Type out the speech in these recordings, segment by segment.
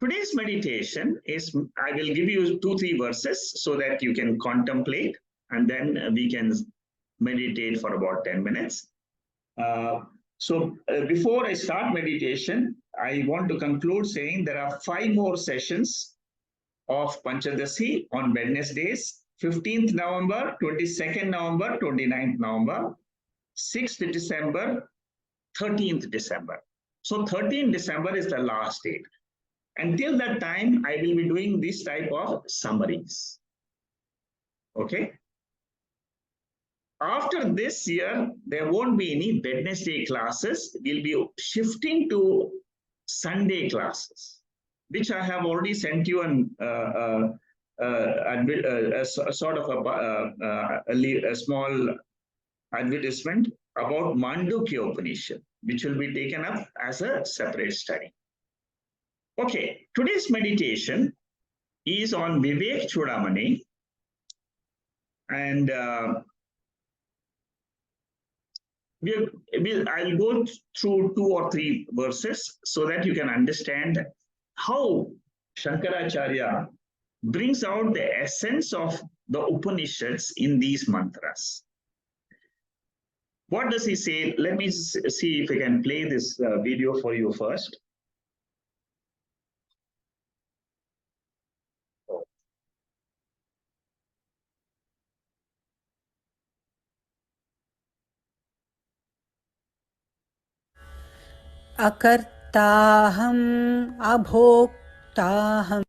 Today's meditation is, I will give you 2-3 verses so that you can contemplate, and then we can meditate for about 10 minutes. Before I start meditation, I want to conclude saying there are 5 more sessions of Panchadasi on Wednesdays, 15th November, 22nd November, 29th November, 6th December, 13th December. So 13th December is the last date. Until that time, I will be doing this type of summaries. Okay. After this year, there won't be any Wednesday classes. We'll be shifting to Sunday classes, which I have already sent you a sort of a small advertisement about Mandukya Upanishad, which will be taken up as a separate study. Okay, today's meditation is on Vivekchudamani, and I'll go through 2 or 3 verses so that you can understand how Shankaracharya brings out the essence of the Upanishads in these mantras. What does he say? Let me see if I can play this video for you first. अकर्ताहम् अभोक्ताहम्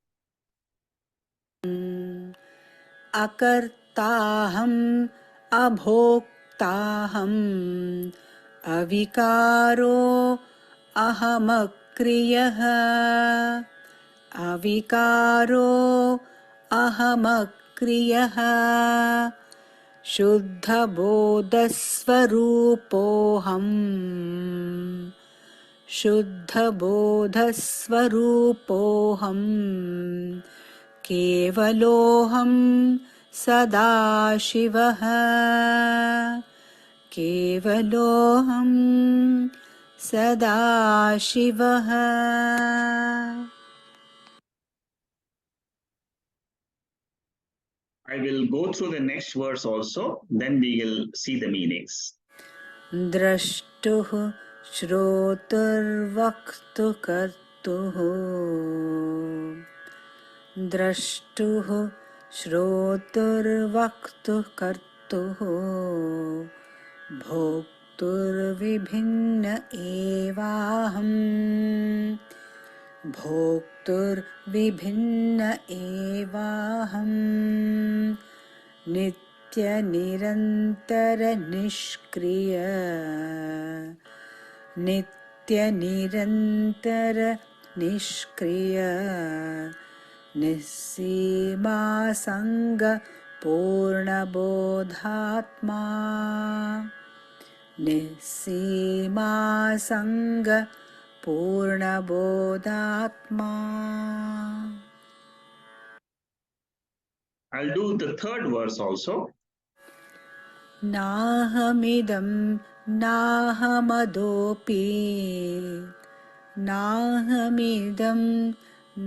अकर्ताहम् अभोक्ताहम् अविकारो अहमक्रियः अविकारो अहमक्रियः शुद्धबोधस्वरूपोऽहम् शुद्धबोधस्वरूपोऽहम् केवलोऽहं सदाशिवः केवलोऽहं सदाशिवः. I will go through the next verse also, then we will see the meanings. द्रष्टुः श्रोतुर्वक्तुकर्तुः द्रष्टुः श्रोतुर्वक्तुकर्तुः भोक्तुर्विभिन्न एवाहम् भोक्तुर्विभिन्न एवाहम् नित्यनिरन्तरनिष्क्रिय नित्यनिरन्तरनिष्क्रिय निस्सीमासङ्गपूर्णबोधात्मा निस्सीमासङ्गपूर्णबोधात्मा. I'll do the 3rd verse also. नाहमिदं नाहमदोऽपि नाहमिदं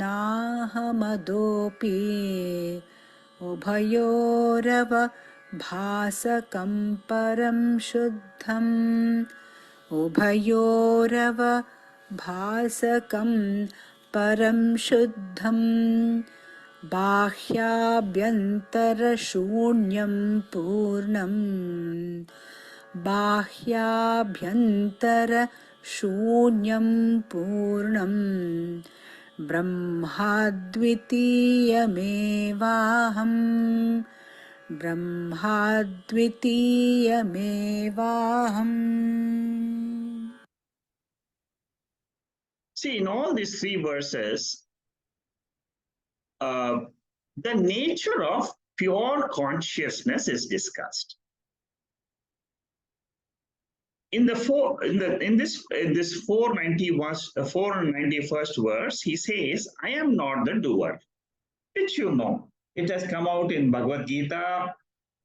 नाहमदोऽपि उभयोरव भासकं परं शुद्धम् उभयोरव भासकं परं शुद्धम् बाह्याभ्यन्तरशून्यं पूर्णम् बाह्याभ्यन्तरशून्यं पूर्णम् ब्रह्माद्वितीयमेवाहम् ब्रह्माद्वितीयमेवाहम्. See, in all these 3 verses, the nature of pure consciousness is discussed. In this 491st verse, he says, "I am not the doer," which you know. It has come out in Bhagavad Gita,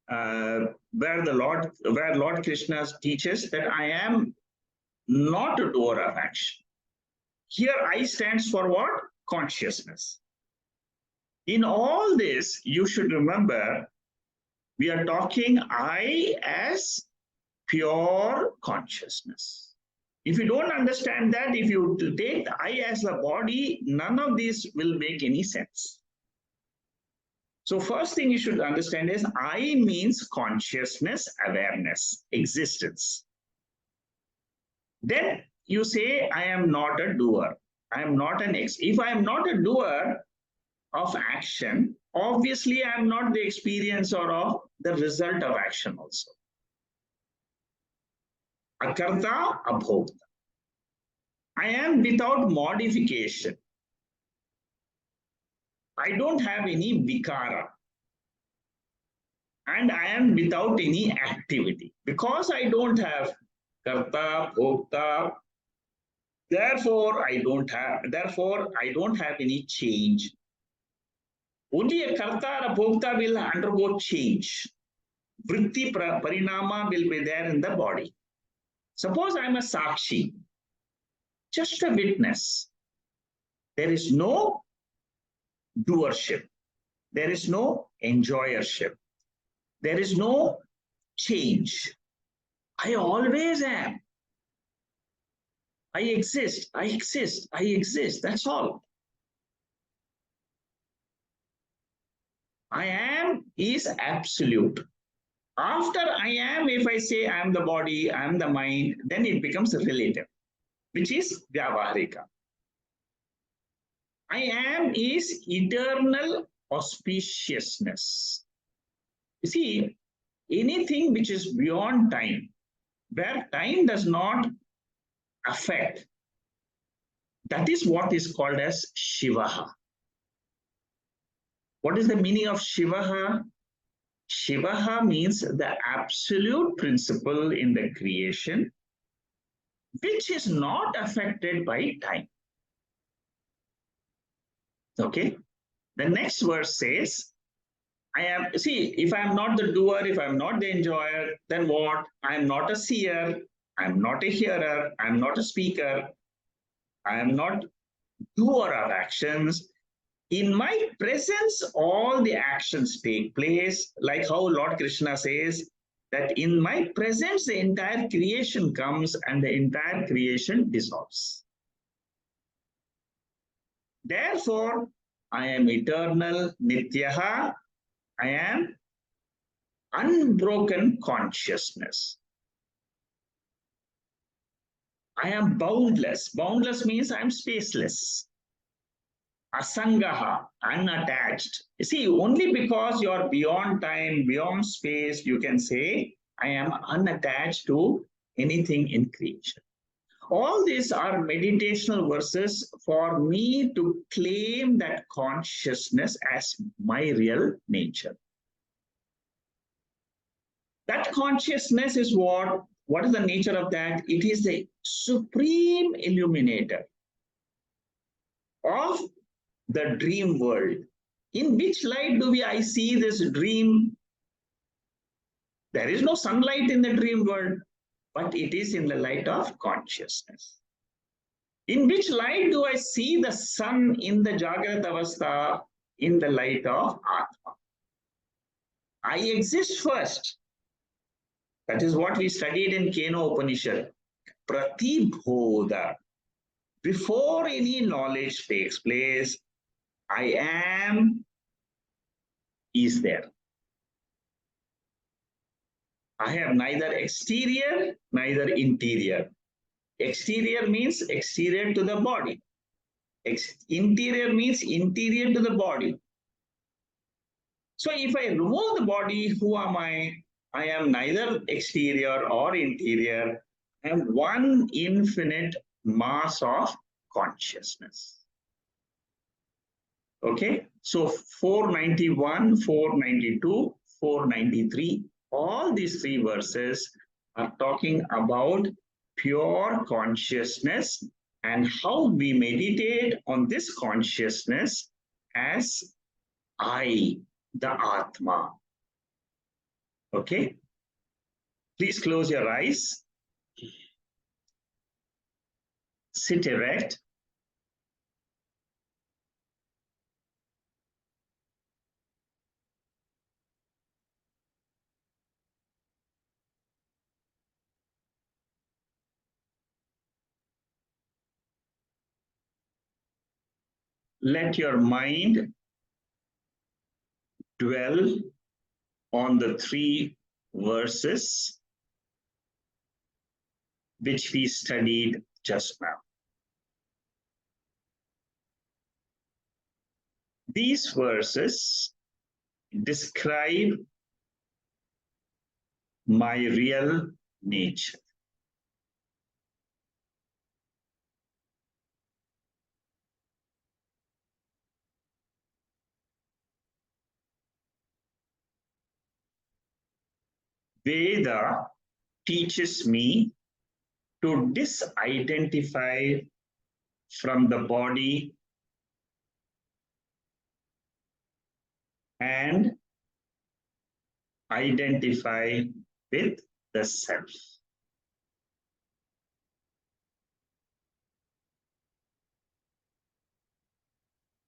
where Lord Krishna teaches that I am not a doer of action. Here, I stands for what? consciousness. In all this, you should remember, we are talking I as pure consciousness. If you don't understand that, if you take I as the body, none of this will make any sense. So first thing you should understand is I means consciousness, awareness, existence. Then you say, I am not a doer. I am not an if I am not a doer of action, obviously I am not the experiencer of the result of action also. Akarta, abhokta. I am without modification. I don't have any vikara. And I am without any activity. Because I don't have karta, bhokta, therefore I don't have any change. Only a karta or a bhokta will undergo change. Vritti parinama will be there in the body. Suppose I am a sakshi, just a witness. There is no doership. There is no enjoyership. There is no change. I always am. I exist, I exist, I exist. That's all. I am is absolute. After I am, if I say I am the body, I am the mind, then it becomes relative, which is Vyavaharika. I am is eternal auspiciousness. You see, anything which is beyond time, where time does not affect, that is what is called as Shivaha. What is the meaning of Shivaha? Shivaha means the absolute principle in the creation, which is not affected by time. Okay. The next verse says, I am, see, if I am not the doer, if I am not the enjoyer, then what? I am not a seer, I am not a hearer, I am not a speaker, I am not doer of actions. In my presence, all the actions take place, like how Lord Krishna says that in my presence, the entire creation comes and the entire creation dissolves. Therefore, I am eternal, nityaha, I am unbroken consciousness. I am boundless. Boundless means I am spaceless. Asangaha, unattached. You see, only because you are beyond time, beyond space, you can say, I am unattached to anything in creation. All these are meditational verses for me to claim that consciousness as my real nature. That consciousness is what? What is the nature of that? It is the supreme illuminator of the dream world. In which light do I see this dream? There is no sunlight in the dream world, but it is in the light of consciousness. In which light do I see the sun in the Jagrat Avastha? In the light of Atma. I exist first. That is what we studied in Keno Upanishad. Pratibodha. Before any knowledge takes place, I am is there. I have neither exterior, neither interior. Exterior means exterior to the body. Interior means interior to the body. So if I remove the body, who am I? I am neither exterior or interior. I am one infinite mass of consciousness. Okay, so 491, 492, 493, all these three verses are talking about pure consciousness and how we meditate on this consciousness as I, the Atma. Okay, please close your eyes, sit erect. let your mind dwell on the three verses which we studied just now. These verses describe my real nature. Veda teaches me to disidentify from the body and identify with the self.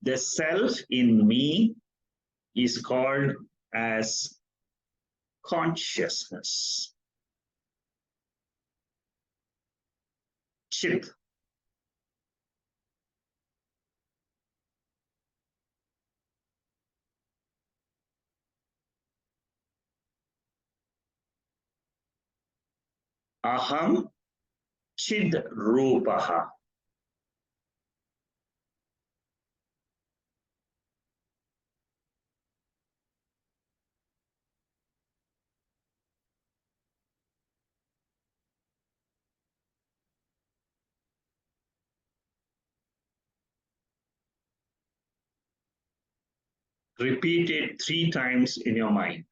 The self in me is called as consciousness. Chit. Aham Chid Rupaha. Repeat it 3 times in your mind.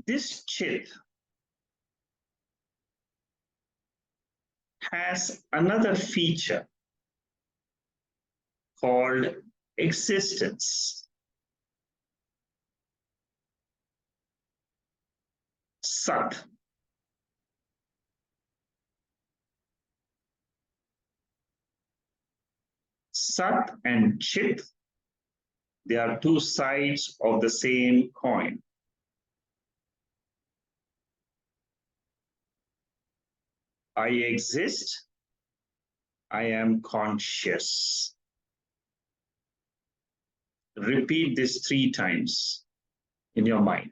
This chit has another feature called existence. Sat. Sat and Chit, they are two sides of the same coin. I exist, I am conscious. Repeat this 3 times in your mind.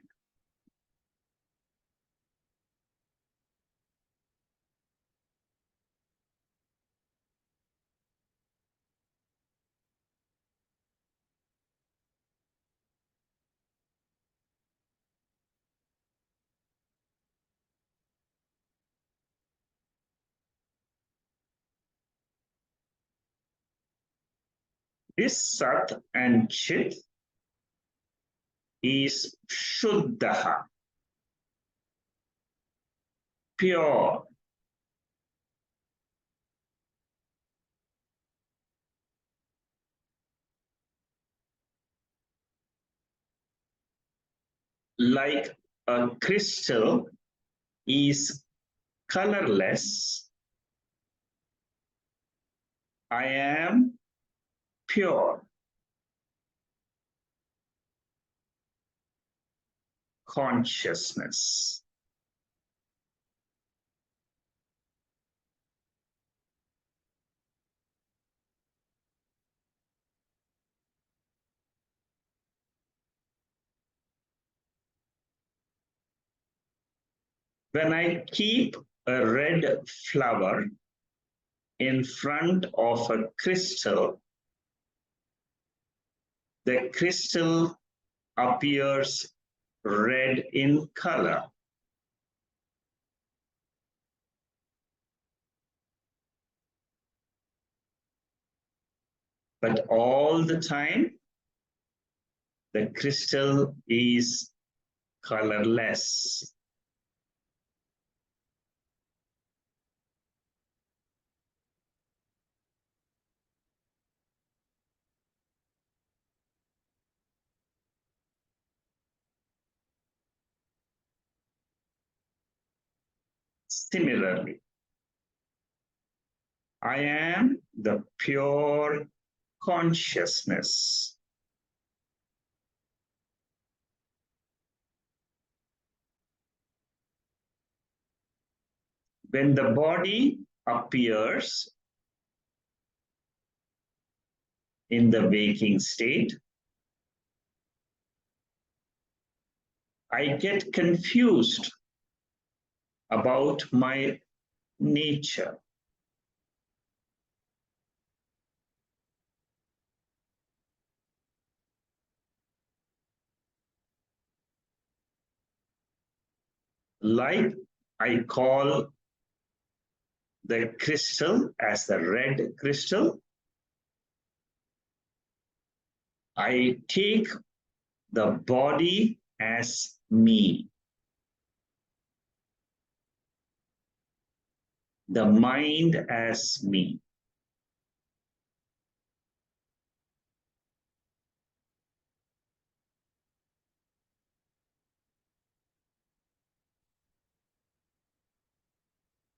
This Sat and Chit is Shuddha, pure. Like a crystal is colorless, I am pure. Consciousness. When I keep a red flower in front of a crystal, the crystal appears red in color. But all the time, the crystal is colorless. Similarly, I am the pure consciousness. When the body appears in the waking state, I get confused about my nature. Like I call the crystal as the red crystal, I take the body as me, the mind as me.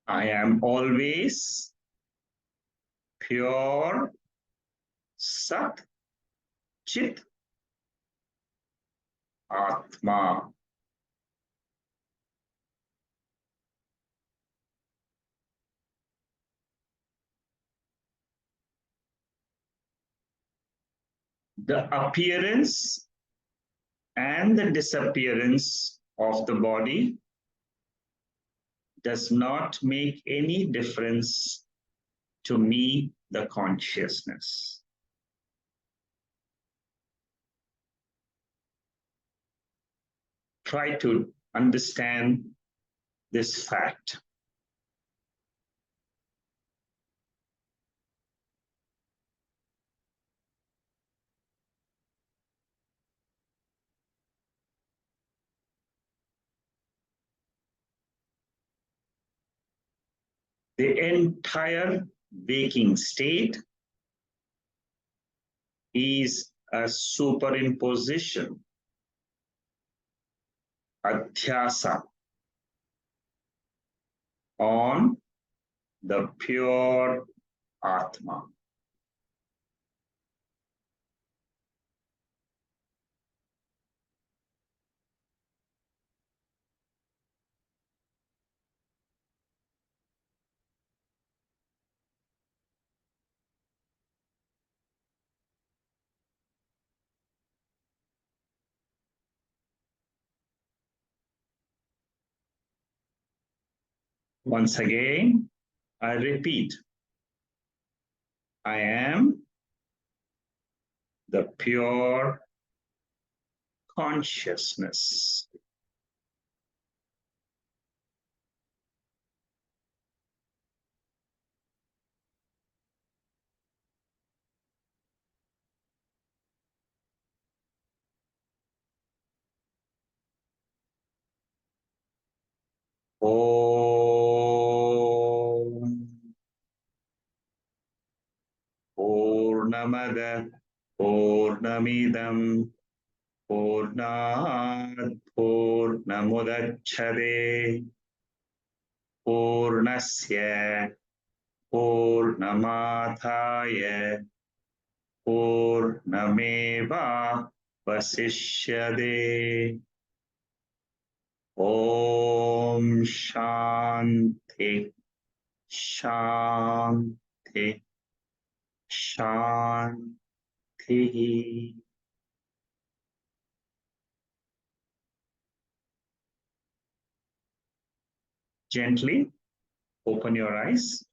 I am always pure Sat Chit Atma. The appearance and the disappearance of the body does not make any difference to me, the consciousness. Try to understand this fact. The entire waking state is a superimposition, adhyasa, on the pure Atma. Once again, I repeat, I am the pure consciousness. Om Purnamada Purnamidam Purnat Purnamudacchate Purnasya Purnamathaya Purnameva Vasishyade. Om Shanti Shanti Shanti. Gently open your eyes.